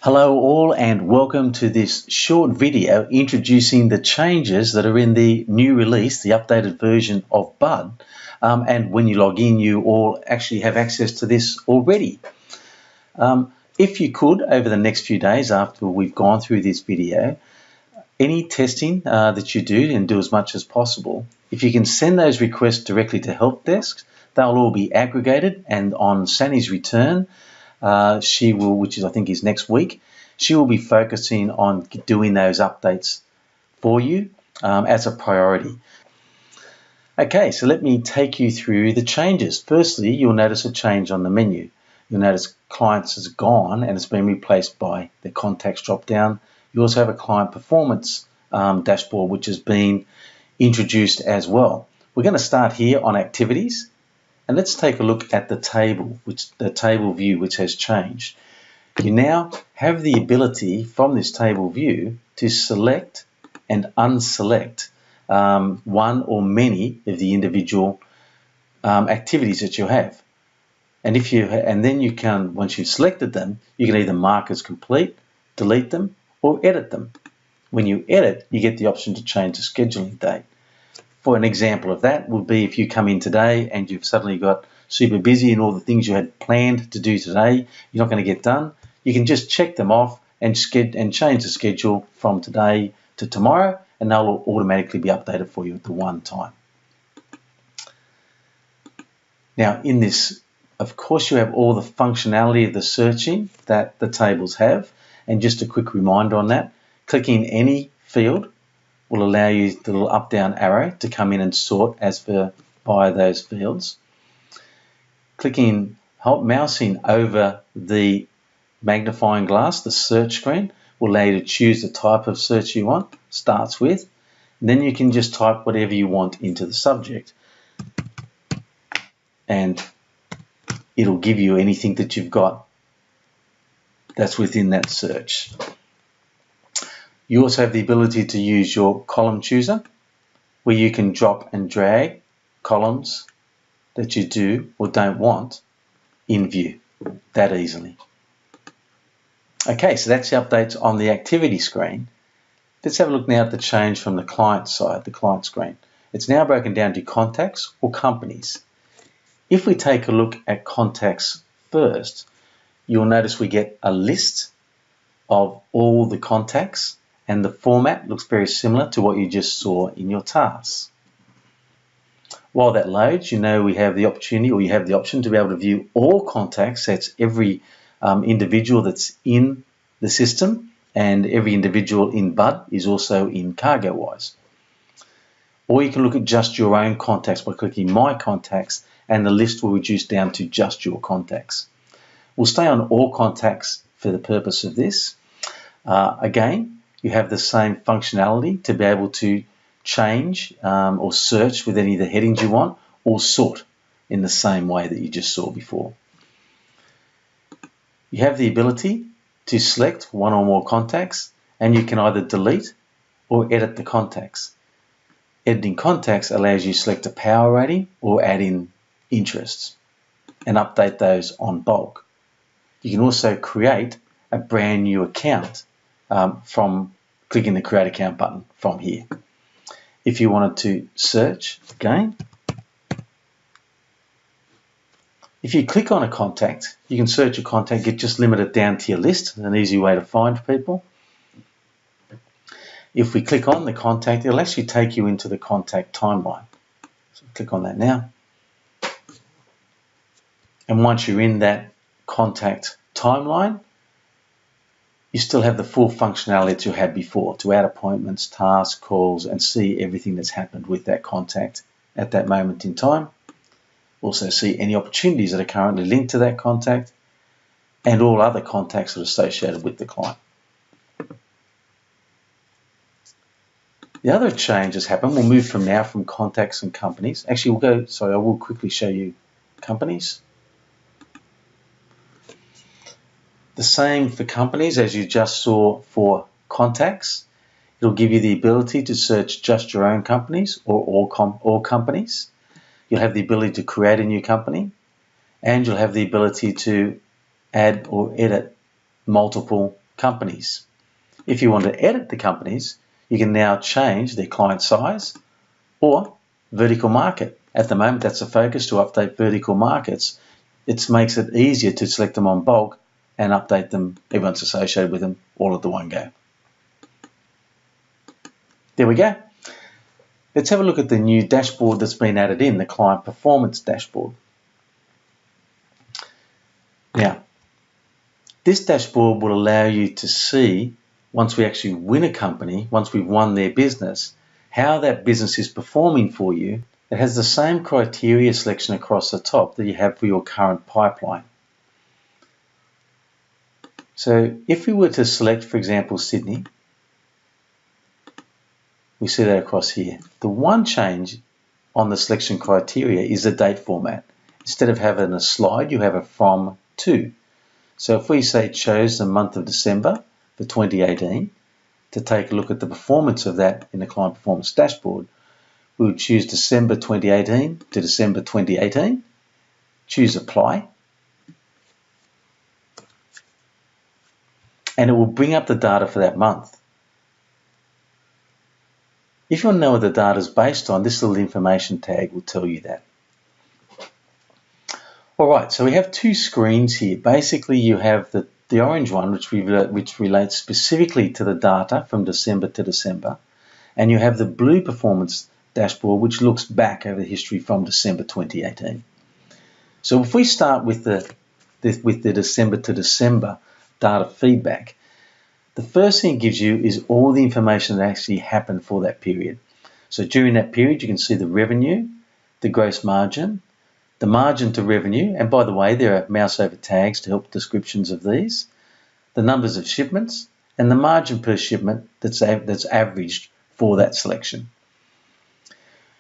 Hello all and welcome to this short video introducing the changes that are in the new release, the updated version of Bud. And when you log in, you all actually have access to this already. If you could, over the next few days after we've gone through this video, any testing that you do, and do as much as possible, if you can send those requests directly to help desks, they'll all be aggregated, and on Sani's return, she will, which is I think is next week, she will be focusing on doing those updates for you as a priority. Okay, so let me take you through the changes. Firstly, you'll notice a change on the menu. You'll notice clients is gone and it's been replaced by the contacts drop down. You also have a client performance dashboard which has been introduced as well. We're going to start here on activities. And let's take a look at the table view which has changed. You now have the ability from this table view to select and unselect one or many of the individual activities that you have. And then you can, once you've selected them, you can either mark as complete, delete them, or edit them. When you edit, you get the option to change the scheduling date. For an example of that would be if you come in today and you've suddenly got super busy and all the things you had planned to do today, you're not going to get done. You can just check them off and change the schedule from today to tomorrow, and they'll automatically be updated for you at the one time. Now in this, of course, you have all the functionality of the searching that the tables have, and just a quick reminder on that, clicking any field will allow you the little up-down arrow to come in and sort by those fields. Mousing over the magnifying glass, the search screen, will allow you to choose the type of search you want, starts with, and then you can just type whatever you want into the subject. And it'll give you anything that you've got that's within that search. You also have the ability to use your column chooser, where you can drop and drag columns that you do or don't want in view that easily. Okay, so that's the updates on the activity screen. Let's have a look now at the change from the client side, the client screen. It's now broken down to contacts or companies. If we take a look at contacts first, you'll notice we get a list of all the contacts, and the format looks very similar to what you just saw in your tasks. While that loads, you know we have the opportunity, or you have the option to be able to view all contacts. That's every individual that's in the system, and every individual in Bud is also in CargoWise. Or you can look at just your own contacts by clicking My Contacts, and the list will reduce down to just your contacts. We'll stay on all contacts for the purpose of this. Again, you have the same functionality to be able to change or search with any of the headings you want, or sort in the same way that you just saw before. You have the ability to select one or more contacts, and you can either delete or edit the contacts. Editing contacts allows you to select a power rating or add in interests and update those on bulk. You can also create a brand new account from clicking the Create Account button from here. If you wanted to search again, if you click on a contact, you can search a contact, just limit it down to your list, an easy way to find people. If we click on the contact, it'll actually take you into the contact timeline. So click on that now. And once you're in that contact timeline, you still have the full functionality that you had before to add appointments, tasks, calls, and see everything that's happened with that contact at that moment in time. Also see any opportunities that are currently linked to that contact and all other contacts that are associated with the client. The other change that's happened, we'll move from contacts and companies. Actually, I will quickly show you companies. The same for companies as you just saw for contacts. It'll give you the ability to search just your own companies or all companies. You'll have the ability to create a new company, and you'll have the ability to add or edit multiple companies. If you want to edit the companies, you can now change their client size or vertical market. At the moment, that's the focus, to update vertical markets. It makes it easier to select them on bulk and update them, everyone's associated with them, all at the one go. There we go. Let's have a look at the new dashboard that's been added in, the client performance dashboard. Now, this dashboard will allow you to see, once we actually win a company, once we've won their business, how that business is performing for you. It has the same criteria selection across the top that you have for your current pipeline. So if we were to select, for example, Sydney, we see that across here. The one change on the selection criteria is the date format. Instead of having a slide, you have a from to. So if we say chose the month of December for 2018 to take a look at the performance of that in the client performance dashboard, we would choose December 2018 to December 2018, choose apply, and it will bring up the data for that month. If you want to know what the data is based on, this little information tag will tell you that. Alright, so we have two screens here. Basically, you have the orange one, which relates specifically to the data from December to December, and you have the blue performance dashboard, which looks back over the history from December 2018. So if we start with the December to December data feedback, the first thing it gives you is all the information that actually happened for that period. So during that period, you can see the revenue, the gross margin, the margin to revenue, and by the way, there are mouse over tags to help descriptions of these, the numbers of shipments, and the margin per shipment that's averaged for that selection.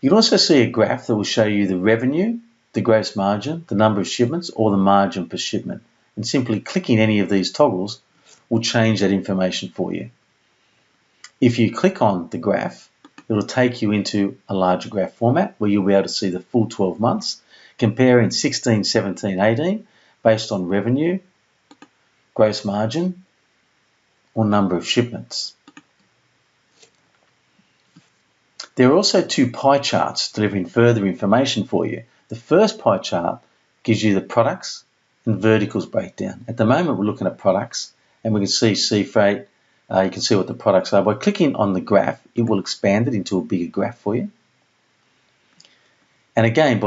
You can also see a graph that will show you the revenue, the gross margin, the number of shipments, or the margin per shipment. And simply clicking any of these toggles will change that information for you. If you click on the graph, it will take you into a larger graph format where you'll be able to see the full 12 months, comparing 16, 17, 18 based on revenue, gross margin, or number of shipments. There are also two pie charts delivering further information for you. The first pie chart gives you the products and verticals breakdown. At the moment, we're looking at products, and we can see sea freight. You can see what the products are. By clicking on the graph, it will expand it into a bigger graph for you. And again,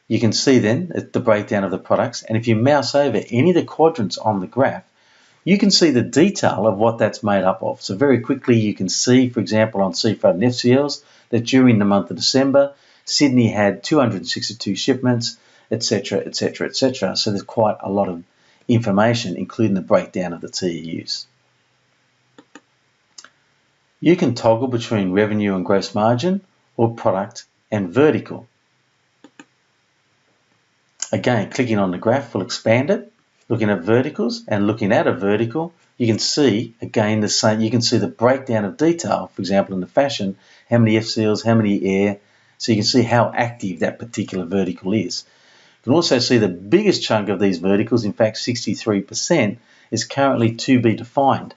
you can see then the breakdown of the products. And if you mouse over any of the quadrants on the graph, you can see the detail of what that's made up of. So very quickly, you can see, for example, on sea freight and FCLs, that during the month of December, Sydney had 262 shipments, etc., etc., etc. So there's quite a lot of information, including the breakdown of the TEUs. You can toggle between revenue and gross margin, or product and vertical. Again, clicking on the graph will expand it. Looking at verticals and looking at a vertical, you can see again the same. You can see the breakdown of detail. For example, in the fashion, how many FCLs, how many air. So you can see how active that particular vertical is. You can also see the biggest chunk of these verticals, in fact 63%, is currently to be defined.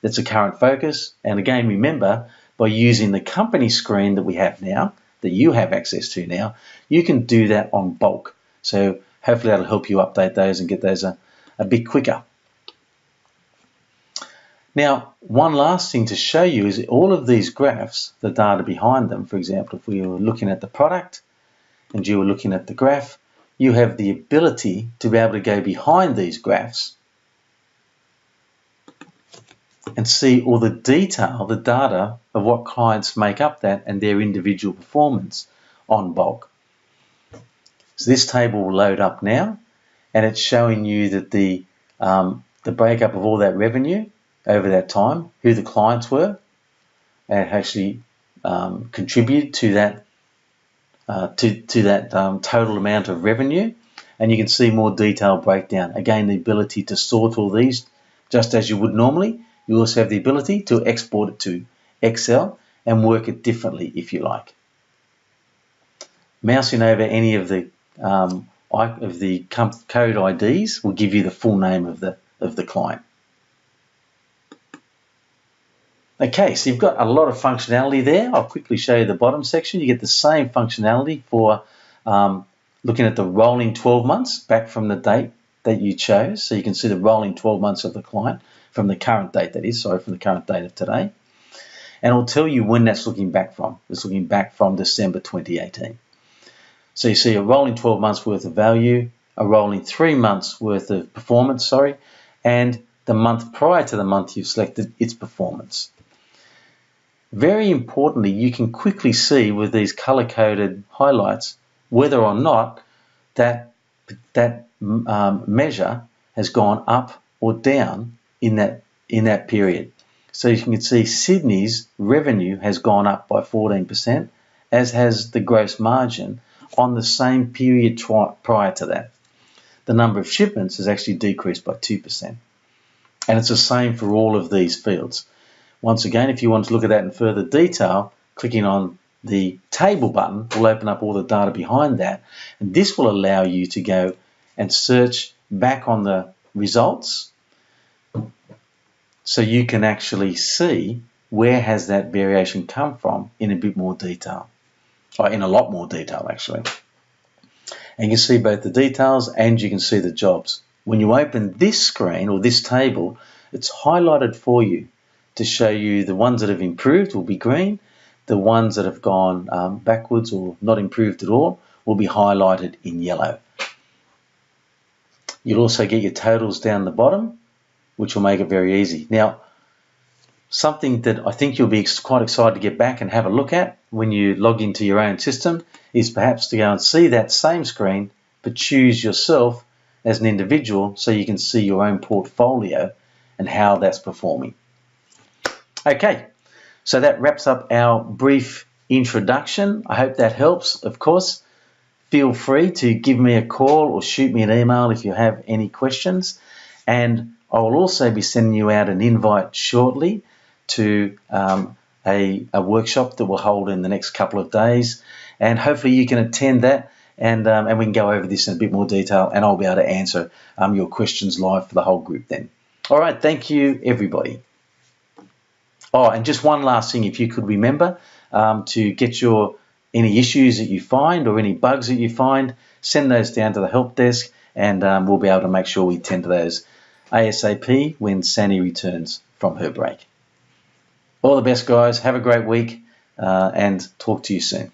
That's a current focus. And again, remember, by using the company screen that we have now, that you have access to now, you can do that on bulk. So hopefully that'll help you update those and get those a bit quicker. Now, one last thing to show you is all of these graphs, the data behind them. For example, if we were looking at the product and you were looking at the graph, you have the ability to be able to go behind these graphs and see all the detail, the data of what clients make up that and their individual performance on bulk. So this table will load up now, and it's showing you that the breakup of all that revenue over that time, who the clients were, and actually contributed to that total amount of revenue. And you can see more detailed breakdown. Again, the ability to sort all these just as you would normally. You also have the ability to export it to Excel and work it differently if you like. Mousing over any of the code IDs will give you the full name of the client. Okay, so you've got a lot of functionality there. I'll quickly show you the bottom section. You get the same functionality for looking at the rolling 12 months back from the date that you chose. So you can see the rolling 12 months of the client from the current date, from the current date of today. And it'll tell you when that's looking back from. It's looking back from December 2018. So you see a rolling 12 months worth of value, a rolling 3 months worth of performance, and the month prior to the month you've selected, its performance. Very importantly, you can quickly see with these color-coded highlights whether or not that measure has gone up or down in that period. So you can see Sydney's revenue has gone up by 14%, as has the gross margin on the same period prior to that. The number of shipments has actually decreased by 2%. And it's the same for all of these fields. Once again, if you want to look at that in further detail, clicking on the table button will open up all the data behind that. And this will allow you to go and search back on the results so you can actually see where has that variation come from in a bit more detail, or in a lot more detail actually. And you can see both the details and you can see the jobs. When you open this screen or this table, it's highlighted for you to show you the ones that have improved will be green, the ones that have gone backwards or not improved at all will be highlighted in yellow. You'll also get your totals down the bottom, which will make it very easy. Now, something that I think you'll be quite excited to get back and have a look at when you log into your own system is perhaps to go and see that same screen, but choose yourself as an individual so you can see your own portfolio and how that's performing. Okay, so that wraps up our brief introduction. I hope that helps. Of course, feel free to give me a call or shoot me an email if you have any questions. And I will also be sending you out an invite shortly to a workshop that we'll hold in the next couple of days. And hopefully you can attend that and we can go over this in a bit more detail and I'll be able to answer your questions live for the whole group then. All right, thank you, everybody. Oh, and just one last thing, if you could remember to get any issues that you find or any bugs that you find, send those down to the help desk and we'll be able to make sure we tend to those ASAP when Sandy returns from her break. All the best, guys. Have a great week and talk to you soon.